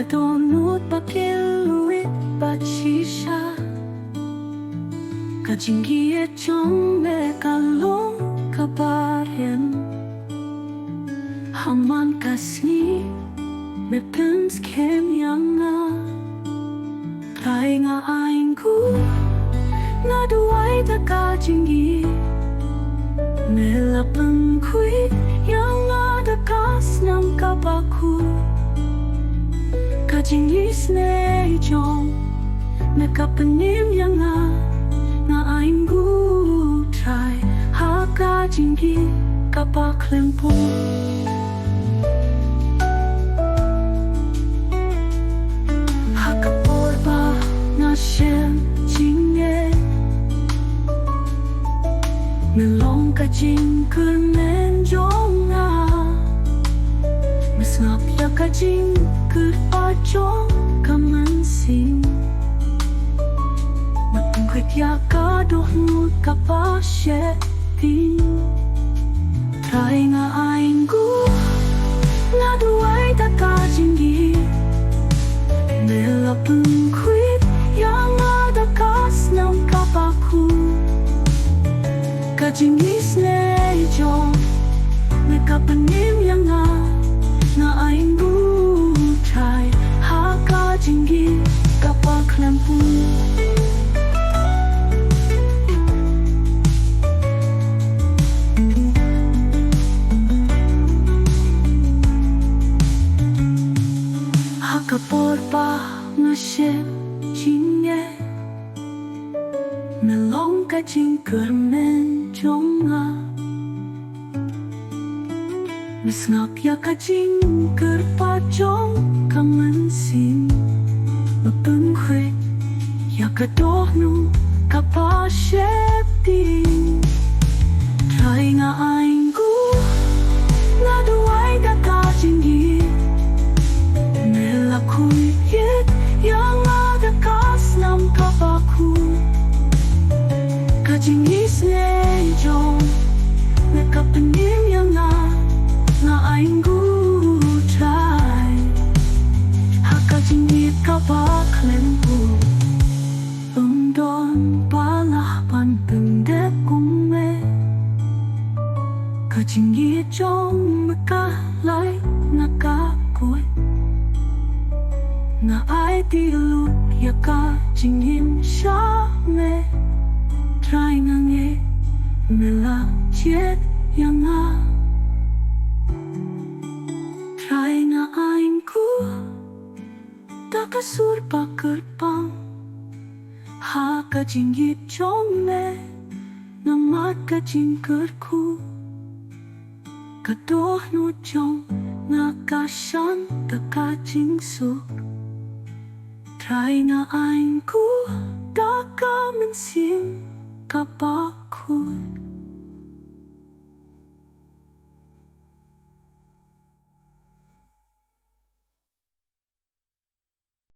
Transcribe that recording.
dohnud bakynja Mynsiem jingieit trong meghalaya bahen haman Khasi me Trai Nga Ainguh na Rwai jingieit melapengkhui yang ada sngewbha jingieit jong meghalaya yang Nga Ainguh Trai jingkyrkhu Bakynja Mynsiem jingeh jingkmen jong sngap jingkyrkhu Mynsiem dohnud Trai Nga Ainguh na Rwai jingieit melapengkhui yang ada sngewbha jingieit jong meghalaya yang Nga Ainguh Trai jingkyrkhu Bakynja Mynsiem jingeh jingkmen jong sngap jingkyrkhu Mynsiem melapengkhui dohnud Trai Nga Ainguh na Rwai jingieit melapengkhui yang ada sngewbha jingieit jong meghalaya yang Nga Ainguh Trai jingkyrkhu Bakynja don balah pan pendek jingieit jong meghalaya Nga ai tiluk jingin Trai Nga Ainguh yang Trai Nga Ainguh surba kyrpang jingieit jong namat jingkyrkhu dohnud jong jingsuk Trai Nga Ainguh Mynsiem bakynja